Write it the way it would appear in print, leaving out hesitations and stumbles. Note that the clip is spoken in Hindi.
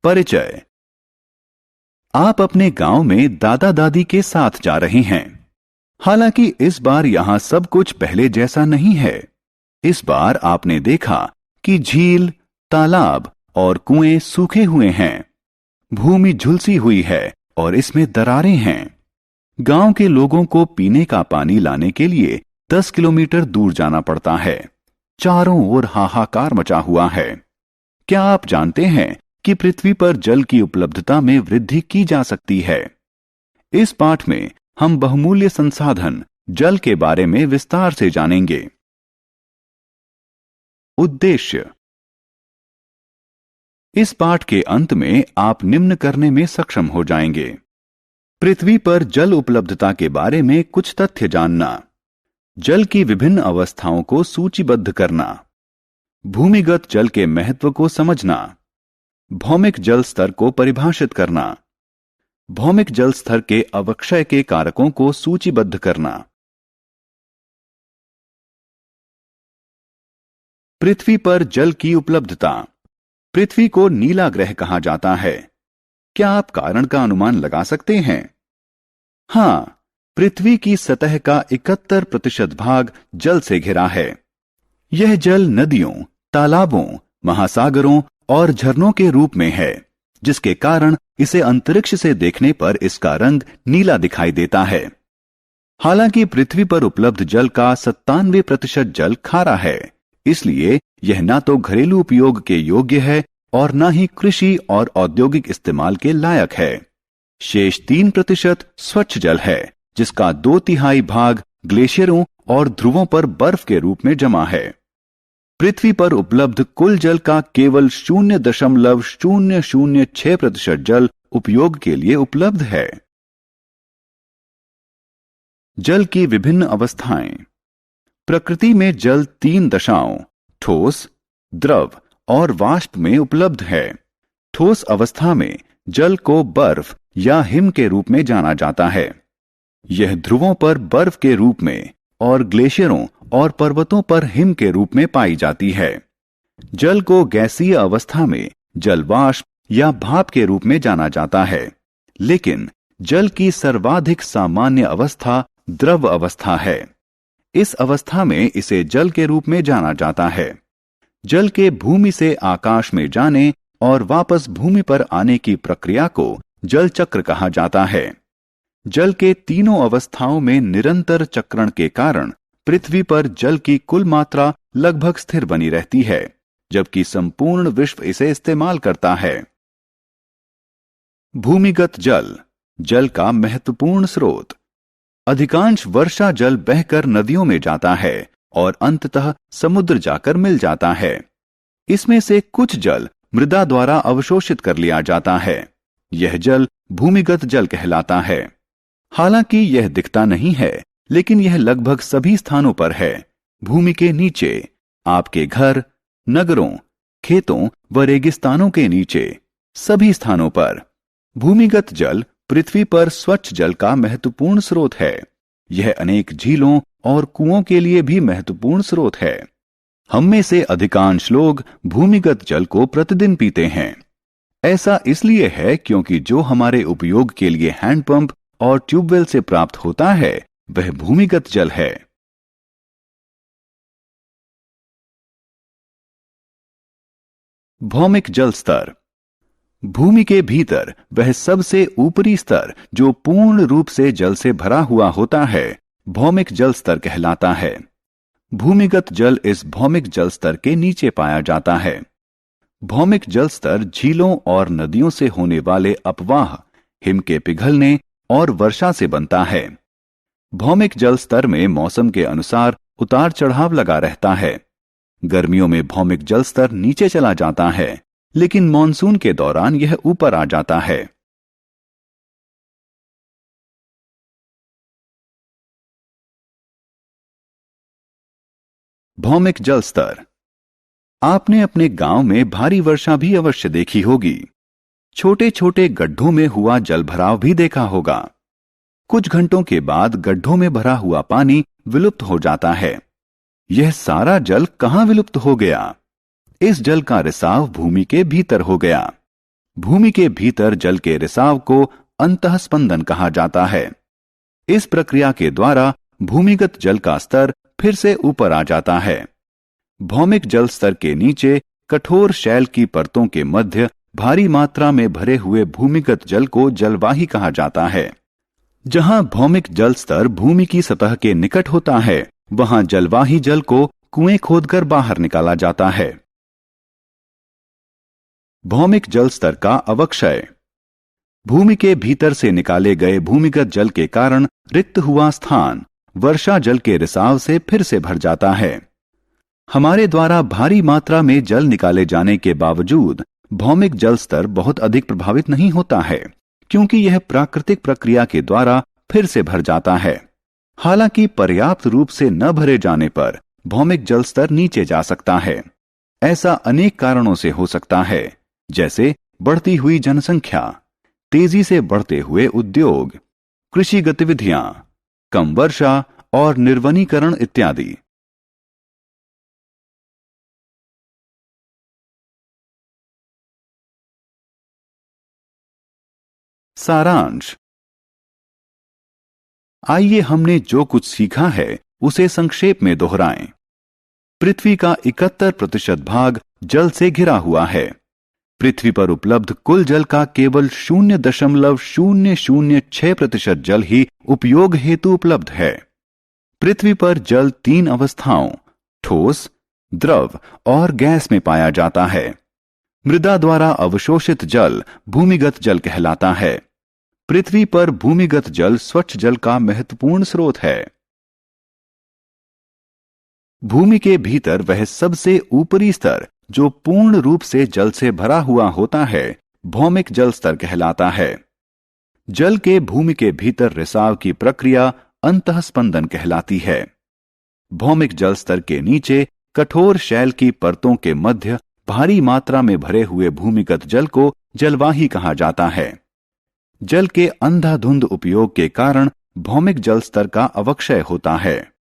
परिचय। आप अपने गांव में दादा दादी के साथ जा रहे हैं। हालांकि इस बार यहां सब कुछ पहले जैसा नहीं है। इस बार आपने देखा कि झील, तालाब और कुएं सूखे हुए हैं। भूमि झुलसी हुई है और इसमें दरारें हैं। गांव के लोगों को पीने का पानी लाने के लिए 10 किलोमीटर दूर जाना पड़ता है। चारों ओर हाहाकार मचा हुआ है। क्या आप जानते हैं कि पृथ्वी पर जल की उपलब्धता में वृद्धि की जा सकती है? इस पाठ में हम बहुमूल्य संसाधन जल के बारे में विस्तार से जानेंगे। उद्देश्य। इस पाठ के अंत में आप निम्न करने में सक्षम हो जाएंगे। पृथ्वी पर जल उपलब्धता के बारे में कुछ तथ्य जानना, जल की विभिन्न अवस्थाओं को सूचीबद्ध करना, भूमिगत जल के महत्व को समझना, भौमिक जल स्तर को परिभाषित करना, भौमिक जल स्तर के अवक्षय के कारकों को सूचीबद्ध करना। पृथ्वी पर जल की उपलब्धता। पृथ्वी को नीला ग्रह कहा जाता है। क्या आप कारण का अनुमान लगा सकते हैं? हां, पृथ्वी की सतह का 71% भाग जल से घिरा है। यह जल नदियों, तालाबों, महासागरों और झरनों के रूप में है, जिसके कारण इसे अंतरिक्ष से देखने पर इसका रंग नीला दिखाई देता है। हालांकि पृथ्वी पर उपलब्ध जल का 97% जल खारा है, इसलिए यह ना तो घरेलू उपयोग के योग्य है और ना ही कृषि और औद्योगिक इस्तेमाल के लायक है। शेष 3% स्वच्छ जल है, जिसका 2/3 भाग ग्लेशियरों और ध्रुवों पर बर्फ के रूप में जमा है। पृथ्वी पर उपलब्ध कुल जल का केवल 0.006% जल उपयोग के लिए उपलब्ध है। जल की विभिन्न अवस्थाएं। प्रकृति में जल 3 दशाओं ठोस, द्रव और वाष्प में उपलब्ध है। ठोस अवस्था में जल को बर्फ या हिम के रूप में जाना जाता है। यह ध्रुवों पर बर्फ के रूप में और ग्लेशियरों और पर्वतों पर हिम के रूप में पाई जाती है। जल को गैसीय अवस्था में जल वाष्प या भाप के रूप में जाना जाता है, लेकिन जल की सर्वाधिक सामान्य अवस्था द्रव अवस्था है। इस अवस्था में इसे जल के रूप में जाना जाता है। जल के भूमि से आकाश में जाने और वापस भूमि पर आने की प्रक्रिया को जल चक्र कहा जाता है। जल के तीनों अवस्थाओं में निरंतर चक्रण के कारण पृथ्वी पर जल की कुल मात्रा लगभग स्थिर बनी रहती है, जबकि संपूर्ण विश्व इसे इस्तेमाल करता है। भूमिगत जल, जल का महत्वपूर्ण स्रोत। अधिकांश वर्षा जल बहकर नदियों में जाता है और अंततः समुद्र जाकर मिल जाता है। इसमें से कुछ जल मृदा द्वारा अवशोषित कर लिया जाता है। यह जल भूमिगत जल कहलाता है। हालांकि यह दिखता नहीं है, लेकिन यह लगभग सभी स्थानों पर है। भूमि के नीचे, आपके घर, नगरों, खेतों व रेगिस्तानों के नीचे, सभी स्थानों पर। भूमिगत जल पृथ्वी पर स्वच्छ जल का महत्वपूर्ण स्रोत है। यह अनेक झीलों और कुओं के लिए भी महत्वपूर्ण स्रोत है। हम में से अधिकांश लोग भूमिगत जल को प्रतिदिन पीते हैं। ऐसा इसलिए है क्योंकि जो हमारे उपयोग के लिए हैंडपंप और ट्यूबवेल से प्राप्त होता है, वह भूमिगत जल है। भौमिक जल स्तर। भूमि के भीतर वह सबसे ऊपरी स्तर जो पूर्ण रूप से जल से भरा हुआ होता है, भौमिक जल स्तर कहलाता है। भूमिगत जल इस भौमिक जल स्तर के नीचे पाया जाता है। भौमिक जल स्तर झीलों और नदियों से होने वाले अपवाह, हिम के पिघलने और वर्षा से बनता है। भौमिक जल स्तर में मौसम के अनुसार उतार चढ़ाव लगा रहता है। गर्मियों में भौमिक जल स्तर नीचे चला जाता है, लेकिन मॉनसून के दौरान यह ऊपर आ जाता है। भौमिक जल स्तर। आपने अपने गांव में भारी वर्षा भी अवश्य देखी होगी। छोटे छोटे गड्ढों में हुआ जलभराव भी देखा होगा। कुछ घंटों के बाद गड्ढों में भरा हुआ पानी विलुप्त हो जाता है। यह सारा जल कहां विलुप्त हो गया? इस जल का रिसाव भूमि के भीतर हो गया। भूमि के भीतर जल के रिसाव को अंतःस्पंदन कहा जाता है। इस प्रक्रिया के द्वारा भूमिगत जल का स्तर फिर से ऊपर आ जाता है। भौमिक जल स्तर के नीचे कठोर शैल की परतों के मध्य भारी मात्रा में भरे हुए भूमिगत जल को जलवाही कहा जाता है। जहां भौमिक जल स्तर भूमि की सतह के निकट होता है, वहां जलवाही जल को कुएं खोदकर बाहर निकाला जाता है। भौमिक जल स्तर का अवक्षय। भूमि के भीतर से निकाले गए भूमिगत जल के कारण रिक्त हुआ स्थान वर्षा जल के रिसाव से फिर से भर जाता है। हमारे द्वारा भारी मात्रा में जल निकाले जाने के बावजूद भौमिक जल स्तर बहुत अधिक प्रभावित नहीं होता है, क्योंकि यह प्राकृतिक प्रक्रिया के द्वारा फिर से भर जाता है। हालांकि पर्याप्त रूप से न भरे जाने पर भौमिक जल स्तर नीचे जा सकता है। ऐसा अनेक कारणों से हो सकता है, जैसे बढ़ती हुई जनसंख्या, तेजी से बढ़ते हुए उद्योग, कृषि गतिविधियां, कम वर्षा और निर्वनीकरण इत्यादि। सारांश। आइए हमने जो कुछ सीखा है उसे संक्षेप में दोहराएं। पृथ्वी का 71% भाग जल से घिरा हुआ है। पृथ्वी पर उपलब्ध कुल जल का केवल 0.006% जल ही उपयोग हेतु उपलब्ध है। पृथ्वी पर जल 3 अवस्थाओं ठोस, द्रव और गैस में पाया जाता है। मृदा द्वारा अवशोषित जल भूमिगत जल कहलाता है। पृथ्वी पर भूमिगत जल स्वच्छ जल का महत्वपूर्ण स्रोत है। भूमि के भीतर वह सबसे ऊपरी स्तर जो पूर्ण रूप से जल से भरा हुआ होता है, भौमिक जल स्तर कहलाता है। जल के भूमि के भीतर रिसाव की प्रक्रिया अंतःस्पंदन कहलाती है। भौमिक जल स्तर के नीचे कठोर शैल की परतों के मध्य भारी मात्रा में भरे हुए भूमिगत जल को जलवाही कहा जाता है। जल के अंधाधुंध उपयोग के कारण भौमिक जल स्तर का अवक्षय होता है।